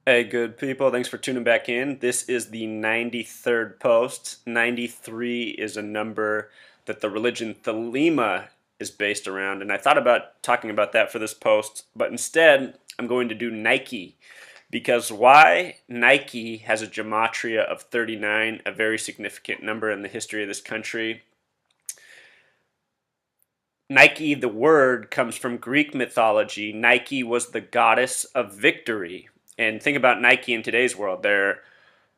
Hey, good people. Thanks for tuning back in. This is the 93rd post. 93 is a number that the religion Thelema is based around. And I thought about talking about that for this post, but instead I'm going to do Nike. Because why? Nike has a gematria of 39, a very significant number in the history of this country. Nike, the word, comes from Greek mythology. Nike was the goddess of victory. And think about Nike in today's world. They're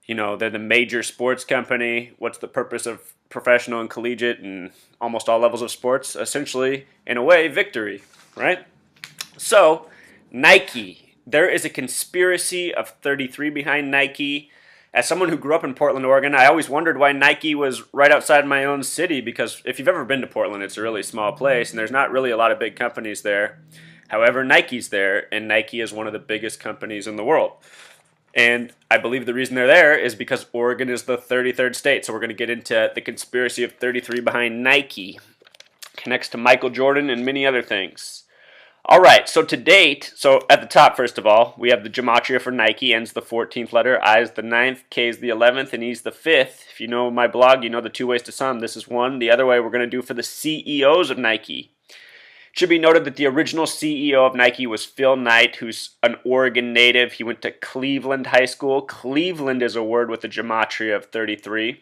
the major sports company. What's the purpose of professional and collegiate and almost all levels of sports? Essentially, in a way, victory, right? So, Nike. There is a conspiracy of 33 behind Nike. As someone who grew up in Portland, Oregon, I always wondered why Nike was right outside my own city, because if you've ever been to Portland, it's a really small place and there's not really a lot of big companies there. However, Nike's there, and Nike is one of the biggest companies in the world. And I believe the reason they're there is because Oregon is the 33rd state. So we're going to get into the conspiracy of 33 behind Nike. Connects to Michael Jordan and many other things. All right, so to date, so at the top, first of all, we have the gematria for Nike, N's the 14th letter, I's the 9th, K's the 11th, and E's the 5th. If you know my blog, you know the two ways to sum. This is one. The other way we're going to do for the CEOs of Nike. It should be noted that the original CEO of Nike was Phil Knight, who's an Oregon native. He went to Cleveland High School. Cleveland is a word with a gematria of 33,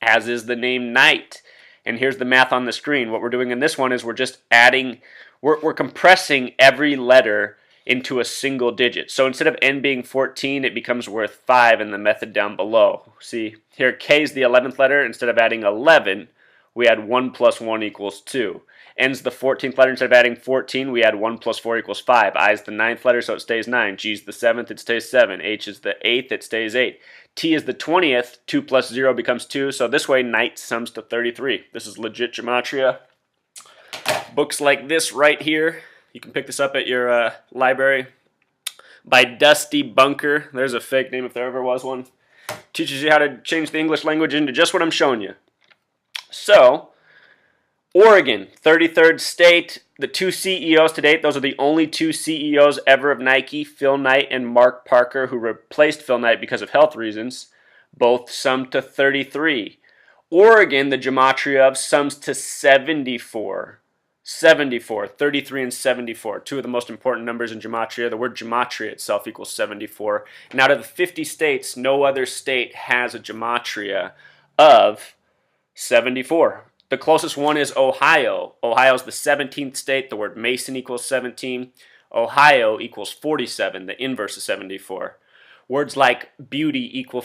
as is the name Knight. And here's the math on the screen. What we're doing in this one is we're just adding, we're compressing every letter into a single digit. So instead of N being 14, it becomes worth 5 in the method down below. See, here K is the 11th letter. Instead of adding 11, we add 1 plus 1 equals 2. N's the 14th letter. Instead of adding 14, we add 1 plus 4 equals 5. I is the 9th letter, so it stays 9. G is the 7th, it stays 7. H is the 8th, it stays 8. T is the 20th. 2 plus 0 becomes 2. So this way, Knight sums to 33. This is legit gematria. Books like this right here, you can pick this up at your library, by Dusty Bunker. There's a fake name if there ever was one. Teaches you how to change the English language into just what I'm showing you. So, Oregon, 33rd state, the two CEOs to date, those are the only two CEOs ever of Nike, Phil Knight and Mark Parker, who replaced Phil Knight because of health reasons, both summed to 33. Oregon, the gematria of, sums to 74. 74, 33 and 74, two of the most important numbers in gematria. The word gematria itself equals 74. And out of the 50 states, no other state has a gematria of 74. The closest one is Ohio. Ohio is the 17th state. The word Mason equals 17. Ohio equals 47. The inverse of 74. Words like beauty equal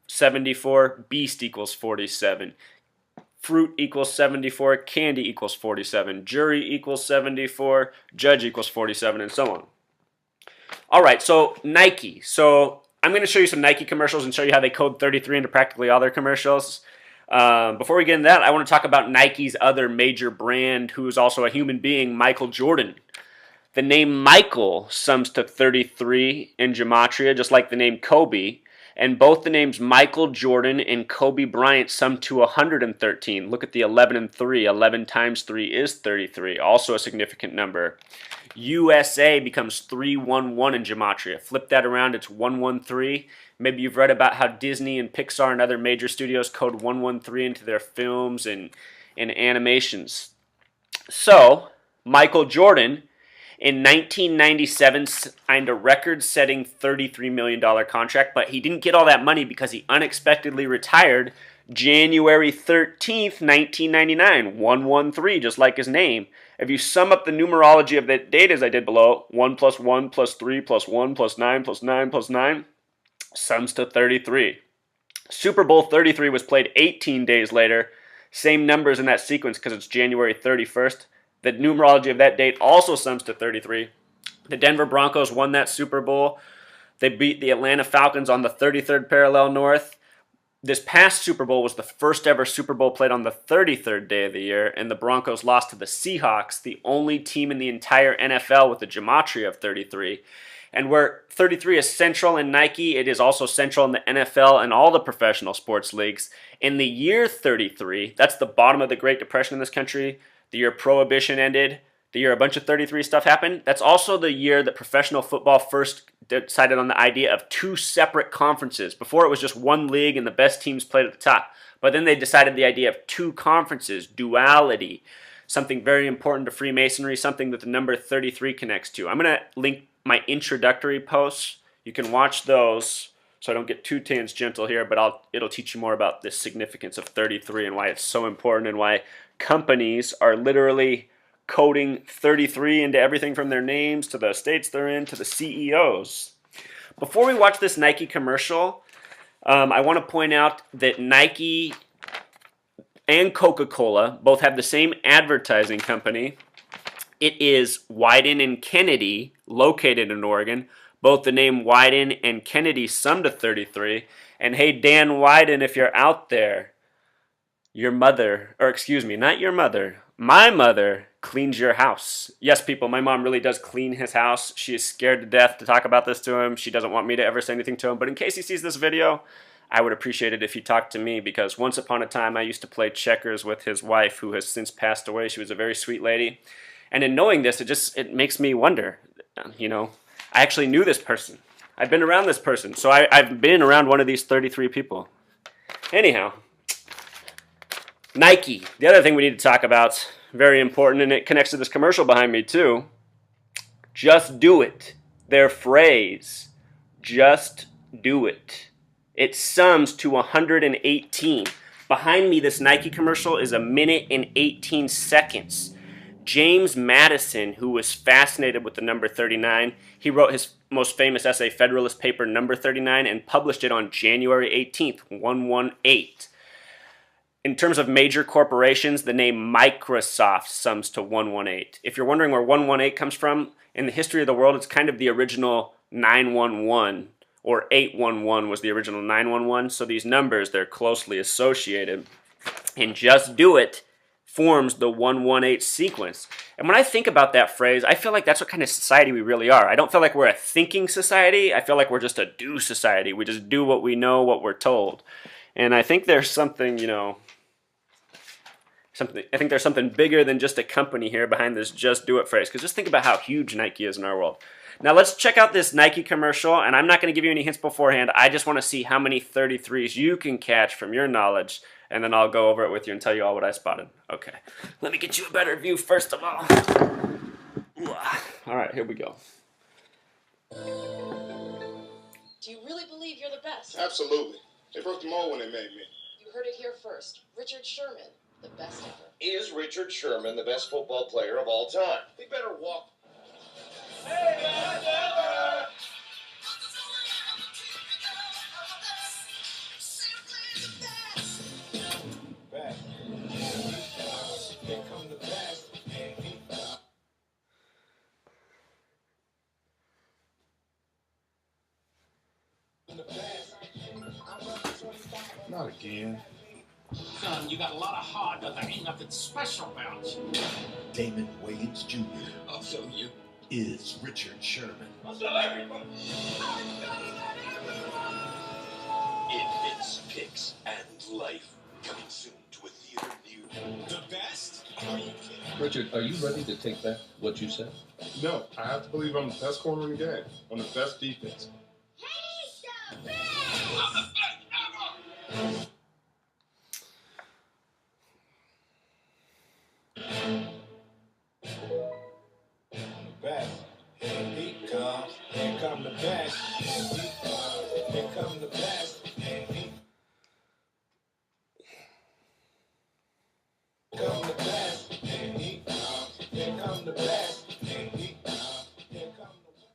74. Beast equals 47. Fruit equals 74. Candy equals 47. Jury equals 74. Judge equals 47, and so on. All right, so Nike. So I'm going to show you some Nike commercials and show you how they code 33 into practically all their commercials. Before we get into that, I want to talk about Nike's other major brand, who is also a human being, Michael Jordan. The name Michael sums to 33 in gematria, just like the name Kobe. And both the names Michael Jordan and Kobe Bryant sum to 113. Look at the 11 and 3. 11 times 3 is 33, also a significant number. USA becomes 311 in gematria. Flip that around, it's 113. Maybe you've read about how Disney and Pixar and other major studios code 113 into their films and animations. So, Michael Jordan, in 1997, signed a record-setting $33 million contract, but he didn't get all that money because he unexpectedly retired January 13th, 1999, 113, just like his name. If you sum up the numerology of that date as I did below, 1 plus 1 plus 3 plus 1 plus 9 plus 9 plus 9, sums to 33. Super Bowl 33 was played 18 days later. Same numbers in that sequence because it's January 31st. The numerology of that date also sums to 33. The Denver Broncos won that Super Bowl. They beat the Atlanta Falcons on the 33rd parallel north. This past Super Bowl was the first ever Super Bowl played on the 33rd day of the year, and the Broncos lost to the Seahawks, the only team in the entire NFL with a gematria of 33. And where 33 is central in Nike, it is also central in the NFL and all the professional sports leagues. In the year 33, that's the bottom of the Great Depression in this country, the year Prohibition ended, the year a bunch of 33 stuff happened. That's also the year that professional football first decided on the idea of 2 separate conferences. Before it was just one league and the best teams played at the top. But then they decided the idea of 2 conferences, duality, something very important to Freemasonry, something that the number 33 connects to. I'm going to link my introductory posts. You can watch those so I don't get too tangential here, but it'll teach you more about the significance of 33 and why it's so important and why companies are literally coding 33 into everything from their names to the states they're in to the CEOs. Before we watch this Nike commercial, I want to point out that Nike and Coca-Cola both have the same advertising company. It is Wyden and Kennedy, located in Oregon. Both the name Wyden and Kennedy sum to 33. And hey, Dan Wyden, if you're out there, your mother, or excuse me, not your mother, my mother cleans your house. Yes, people, my mom really does clean his house. She is scared to death to talk about this to him. She doesn't want me to ever say anything to him. But in case he sees this video, I would appreciate it if he talked to me, because once upon a time I used to play checkers with his wife, who has since passed away. She was a very sweet lady. And in knowing this, it makes me wonder, I actually knew this person. I've been around this person. So I've been around one of these 33 people. Anyhow, Nike. The other thing we need to talk about, very important, and it connects to this commercial behind me too. Just do it. Their phrase, just do it. It sums to 118. Behind me, this Nike commercial is 1 minute and 18 seconds. James Madison, who was fascinated with the number 39, he wrote his most famous essay, Federalist Paper Number 39, and published it on January 18th, 118. In terms of major corporations, the name Microsoft sums to 118. If you're wondering where 118 comes from, in the history of the world, it's kind of the original 911, or 811 was the original 911. So these numbers, they're closely associated. And just do it forms the 118 sequence. And when I think about that phrase, I feel like that's what kind of society we really are. I don't feel like we're a thinking society. I feel like we're just a do society. We just do what we know, what we're told. And I think there's something, I think there's something bigger than just a company here behind this just do it phrase. Because just think about how huge Nike is in our world. Now let's check out this Nike commercial, and I'm not going to give you any hints beforehand. I just want to see how many 33s you can catch from your knowledge, and then I'll go over it with you and tell you all what I spotted. Okay, let me get you a better view first of all. All right, here we go. Do you really believe you're the best? Absolutely. They broke the mold when they made me. You heard it here first. Richard Sherman, the best ever. Is Richard Sherman the best football player of all time? They better walk. Not again. Son, you got a lot of heart, but there ain't nothing special about you. Damon Wayans Jr. I'll show you. is Richard Sherman. I'll show everybody. Infants, Picks, and Life. Coming soon to a theater near you. The best? Are you kidding? Richard, are you ready to take back what you said? No, I have to believe I'm the best corner in the game. I'm the best defense. I'm the best ever! Best. Here he comes. Here come the best. Here come the best. Here come the best. Here he comes. Here come the best. Here he comes. Here come the best.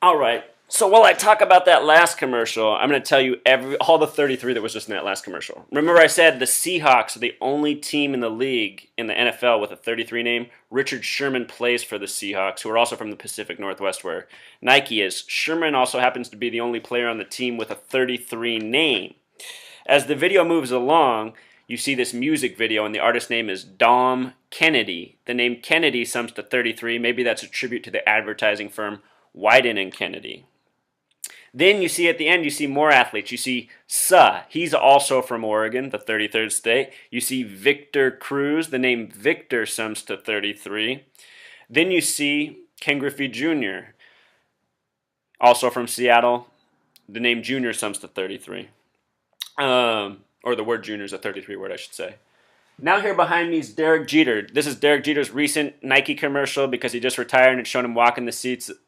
All right. So while I talk about that last commercial, I'm going to tell you all the 33 that was just in that last commercial. Remember I said the Seahawks are the only team in the league in the NFL with a 33 name? Richard Sherman plays for the Seahawks, who are also from the Pacific Northwest where Nike is. Sherman also happens to be the only player on the team with a 33 name. As the video moves along, you see this music video, and the artist's name is Dom Kennedy. The name Kennedy sums to 33. Maybe that's a tribute to the advertising firm Wyden and Kennedy. Then you see at the end, you see more athletes. You see Suh. He's also from Oregon, the 33rd state. You see Victor Cruz. The name Victor sums to 33. Then you see Ken Griffey Jr., also from Seattle. The name Junior sums to 33. Or the word Junior is a 33 word, I should say. Now here behind me is Derek Jeter. This is Derek Jeter's recent Nike commercial because he just retired and it's shown him walking the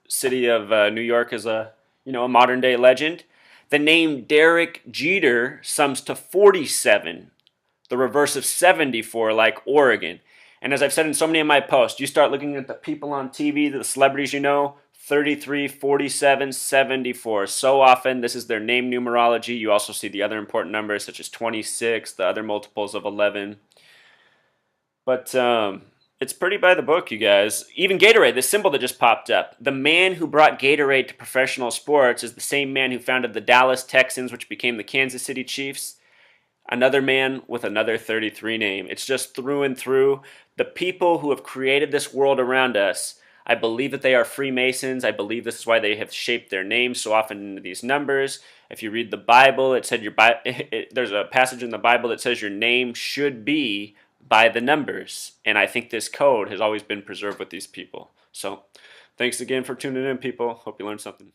city of New York as a modern day legend. The name Derek Jeter sums to 47, the reverse of 74 like Oregon. And as I've said in so many of my posts, you start looking at the people on TV, the celebrities 33, 47, 74. So often this is their name numerology. You also see the other important numbers such as 26, the other multiples of 11. But it's pretty by the book, you guys. Even Gatorade, the symbol that just popped up. The man who brought Gatorade to professional sports is the same man who founded the Dallas Texans, which became the Kansas City Chiefs. Another man with another 33 name. It's just through and through. The people who have created this world around us, I believe that they are Freemasons. I believe this is why they have shaped their names so often into these numbers. If you read the Bible, it said there's a passage in the Bible that says your name should be by the numbers. And I think this code has always been preserved with these people. So thanks again for tuning in, people. Hope you learned something.